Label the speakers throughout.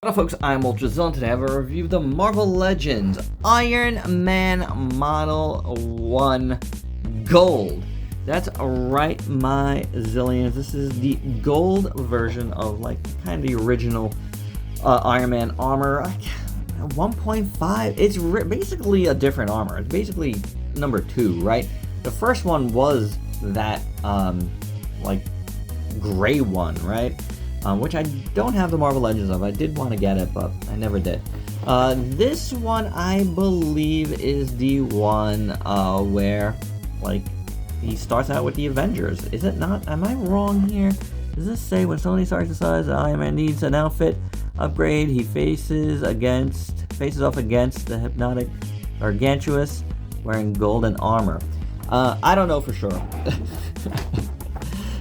Speaker 1: Hello folks, I'm ultrazillatoys. Today I have a review of the Marvel Legends Iron Man Model 1 Gold. That's right, my zillions. This is the gold version of like kind of the original Iron Man armor. 1.5. It's basically a different armor. It's basically number 2, right? The first one was that like gray one, right? Which I don't have the Marvel Legends of. I did want to get it, but I never did. This one, I believe, is the one where, like, he starts out with the Avengers. Is it not? Am I wrong here? Does this say when Sony starts to size, Iron Man needs an outfit upgrade, he faces off against the hypnotic Gargantuous wearing golden armor? I don't know for sure.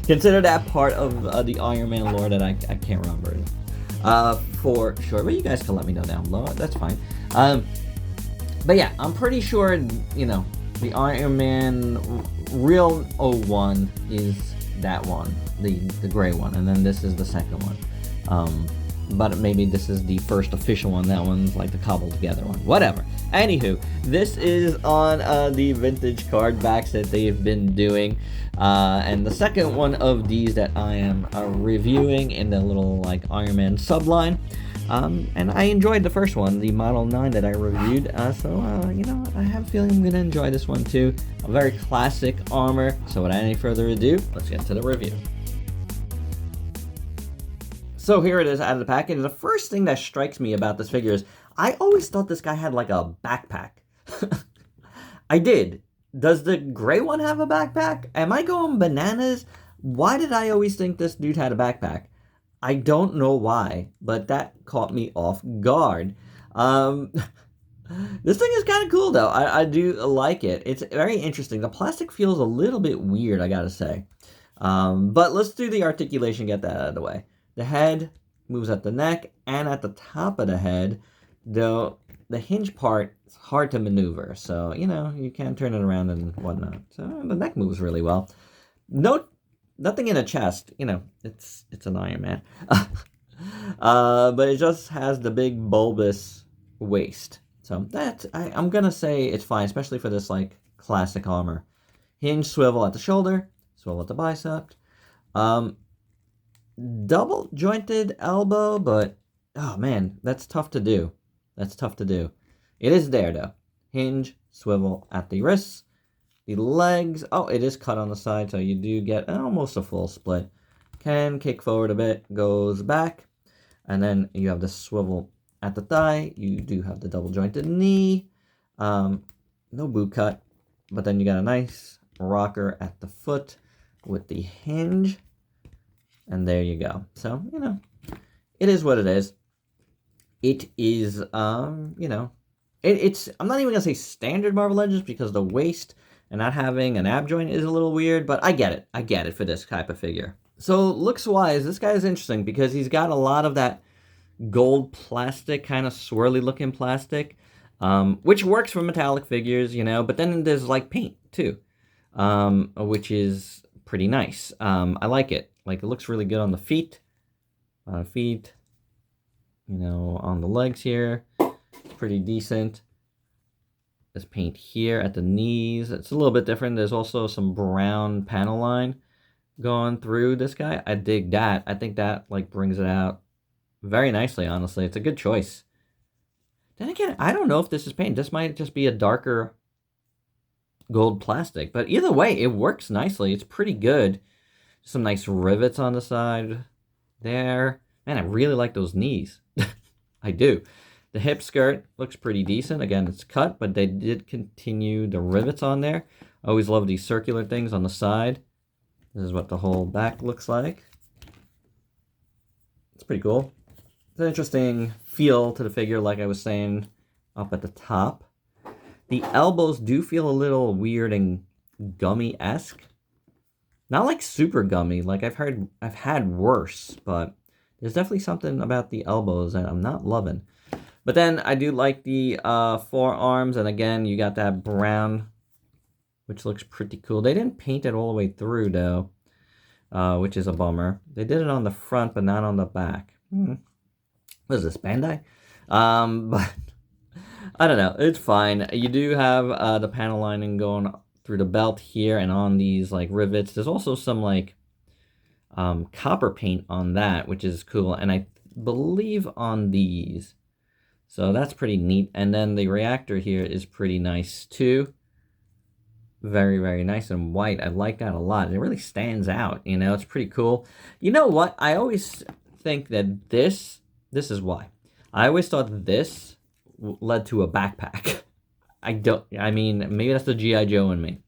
Speaker 1: Consider that part of the Iron Man lore that I can't remember for sure. But you guys can let me know down below. That's fine. But yeah, I'm pretty sure, you know, the Iron Man real 01 is that one, the gray one, and then this is the second one. But maybe this is the first official one. That one's like the cobbled together one. Whatever. Anywho, this is on the vintage card backs that they've been doing. And the second one of these that I am reviewing in the little like Iron Man subline. And I enjoyed the first one, the Model 9 that I reviewed. You know, I have a feeling I'm going to enjoy this one too. A very classic armor. So without any further ado, let's get to the review. So here it is out of the package. The first thing that strikes me about this figure is I always thought this guy had like a backpack. I did. Does the gray one have a backpack? Am I going bananas? Why did I always think this dude had a backpack? I don't know why, but that caught me off guard. This thing is kind of cool though. I do like it. It's very interesting. The plastic feels a little bit weird, I gotta say. But let's do the articulation, get that out of the way. The head moves at the neck and at the top of the head, though the hinge part is hard to maneuver. So, you know, you can turn it around and whatnot. So the neck moves really well. Nothing in the chest. You know, it's an Iron Man. But it just has the big bulbous waist. So that, I'm going to say it's fine, especially for this, like, classic armor. Hinge swivel at the shoulder, swivel at the bicep. Double jointed elbow, but oh man, that's tough to do. That's tough to do. It is there though. Hinge, swivel at the wrists. The legs, oh, it is cut on the side, so you do get almost a full split. Can kick forward a bit, goes back, and then you have the swivel at the thigh. You do have the double jointed knee. No boot cut, but then you got a nice rocker at the foot with the hinge. And there you go. So, you know, it is what it is. It is, you know, it's, I'm not even going to say standard Marvel Legends because the waist and not having an ab joint is a little weird, but I get it. I get it for this type of figure. So, looks-wise, this guy is interesting because he's got a lot of that gold plastic, kind of swirly-looking plastic, which works for metallic figures, you know, but then there's, like, paint, too, which is pretty nice. I like it. Like, it looks really good on the feet. You know, on the legs here. It's pretty decent. There's paint here at the knees. It's a little bit different. There's also some brown panel line going through this guy. I dig that. I think that, like, brings it out very nicely, honestly. It's a good choice. Then again, I don't know if this is paint. This might just be a darker gold plastic. But either way, it works nicely. It's pretty good. Some nice rivets on the side there. Man, I really like those knees. I do. The hip skirt looks pretty decent. Again, it's cut, but they did continue the rivets on there. I always love these circular things on the side. This is what the whole back looks like. It's pretty cool. It's an interesting feel to the figure, like I was saying up at the top. The elbows do feel a little weird and gummy-esque. Not like super gummy, like I've had worse, but there's definitely something about the elbows that I'm not loving. But then I do like the forearms, and again, you got that brown, which looks pretty cool. They didn't paint it all the way through, though, which is a bummer. They did it on the front, but not on the back. What is this, Bandai? But I don't know. It's fine. You do have the panel lining going through the belt here and on these like rivets. There's also some like copper paint on that, which is cool. And I believe on these. So that's pretty neat. And then the reactor here is pretty nice too. Very, very nice and white. I like that a lot. It really stands out, you know, it's pretty cool. You know what? I always think that this is why. I always thought this led to a backpack. I mean, maybe that's the G.I. Joe in me.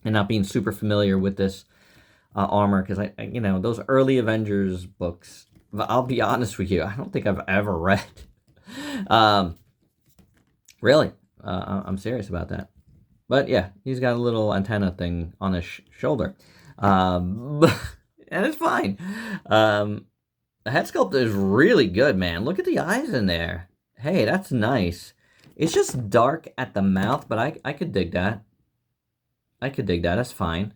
Speaker 1: And not being super familiar with this armor, because you know, those early Avengers books, I'll be honest with you, I don't think I've ever read. Really, I'm serious about that. But yeah, he's got a little antenna thing on his shoulder, and it's fine. The head sculpt is really good, man. Look at the eyes in there. Hey, that's nice. It's just dark at the mouth, but I could dig that. I could dig that. That's fine.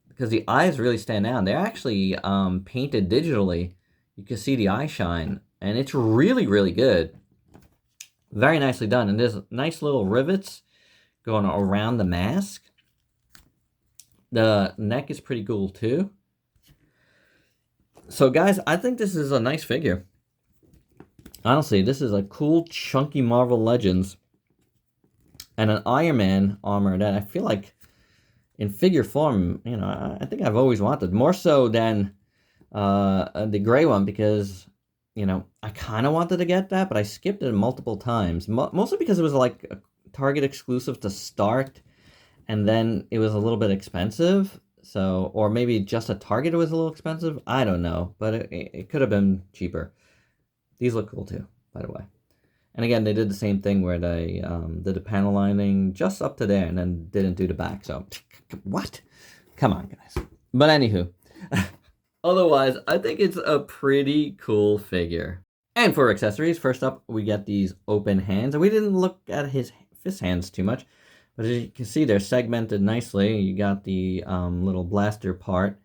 Speaker 1: Because the eyes really stand out. They're actually painted digitally. You can see the eye shine. And it's really, really good. Very nicely done. And there's nice little rivets going around the mask. The neck is pretty cool too. So guys, I think this is a nice figure. Honestly, this is a cool, chunky Marvel Legends. And an Iron Man armor that I feel like in figure form, you know, I think I've always wanted. More so than the gray one, because, you know, I kind of wanted to get that, but I skipped it multiple times. Mostly because it was like a Target exclusive to start, and then it was a little bit expensive. So, or maybe just a Target was a little expensive. I don't know, but it could have been cheaper. These look cool too, by the way. And again, they did the same thing where they did the panel lining just up to there and then didn't do the back. So, what? Come on, guys. But anywho, otherwise, I think it's a pretty cool figure. And for accessories, first up, we get these open hands. And we didn't look at his fist hands too much, but as you can see, they're segmented nicely. You got the little blaster part.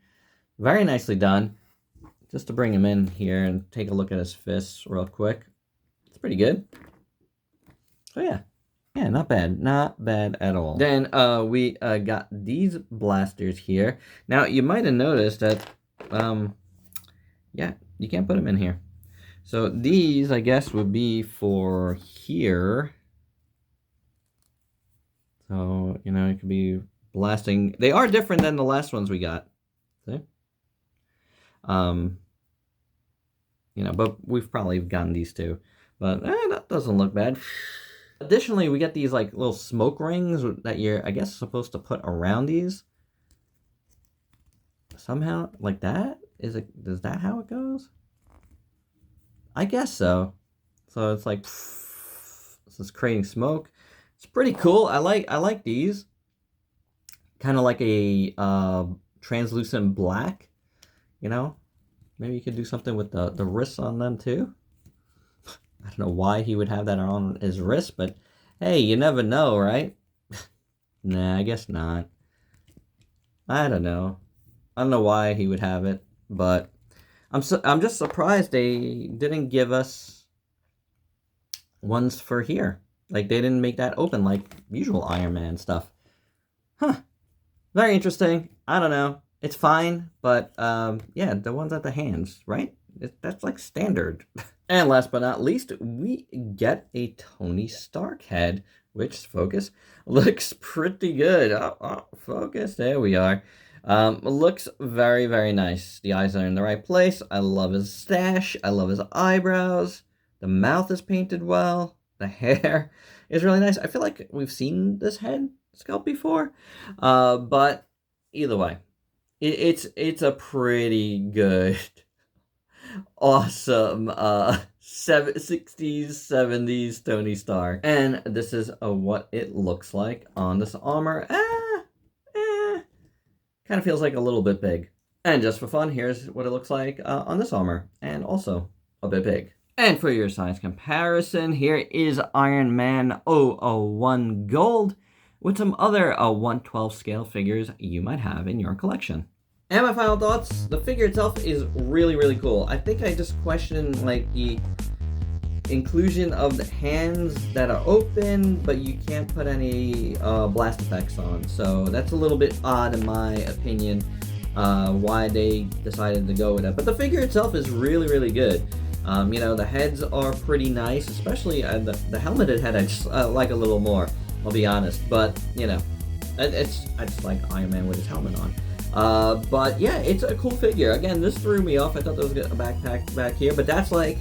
Speaker 1: Very nicely done. Just to bring him in here and take a look at his fists real quick. It's pretty good. So yeah, not bad. Not bad at all. Then we got these blasters here. Now, you might have noticed that, yeah, you can't put them in here. So these, I guess, would be for here. So, you know, it could be blasting. They are different than the last ones we got. See? You know, but we've probably gotten these two. But that doesn't look bad. Additionally, we get these like little smoke rings that you're, I guess, supposed to put around these. Somehow, like that? Is that how it goes? I guess so. So it's like, this is creating smoke. It's pretty cool. I like these. Kind of like a translucent black, you know? Maybe you could do something with the wrists on them too. I don't know why he would have that on his wrist, but hey, you never know, right? Nah, I guess not. I don't know. I don't know why he would have it, but I'm just surprised they didn't give us ones for here. Like, they didn't make that open like usual Iron Man stuff. Huh. Very interesting. I don't know. It's fine, but yeah, the ones at the hands, right? That's like standard. And last but not least, we get a Tony Stark head, which, focus, looks pretty good. Oh, focus, there we are. Looks very, very nice. The eyes are in the right place. I love his stash. I love his eyebrows. The mouth is painted well. The hair is really nice. I feel like we've seen this head sculpt before, but either way, it's a pretty good, awesome 60s, 70s Tony Stark. And this is what it looks like on this armor. Kind of feels like a little bit big. And just for fun, here's what it looks like on this armor, and also a bit big. And for your size comparison, here is Iron Man 001 Gold with some other 1/12 scale figures you might have in your collection. And my final thoughts, the figure itself is really, really cool. I think I just questioned like the inclusion of the hands that are open, but you can't put any blast effects on. So that's a little bit odd in my opinion, why they decided to go with that. But the figure itself is really, really good. You know, the heads are pretty nice, especially the helmeted head I just like a little more, I'll be honest. But, you know, I just like Iron Man with his helmet on. But yeah, it's a cool figure. Again, this threw me off. I thought there was a backpack back here, but that's like,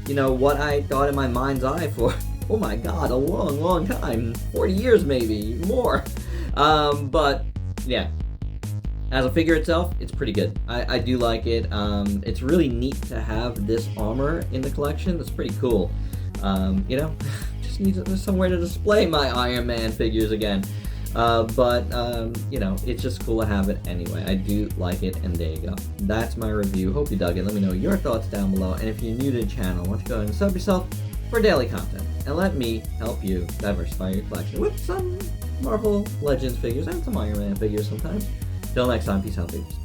Speaker 1: you know, what I thought in my mind's eye for, oh my god, a long, long time. 40 years maybe, more. But yeah, as a figure itself, it's pretty good. I do like it. It's really neat to have this armor in the collection. It's pretty cool. You know, just need somewhere to display my Iron Man figures again. But you know, it's just cool to have it anyway. I do like it, and there you go. That's my review. Hope you dug it. Let me know your thoughts down below. And if you're new to the channel, why don't you go ahead and sub yourself for daily content, and let me help you diversify your collection with some Marvel Legends figures and some Iron Man figures sometimes. Till next time, peace out, dudes.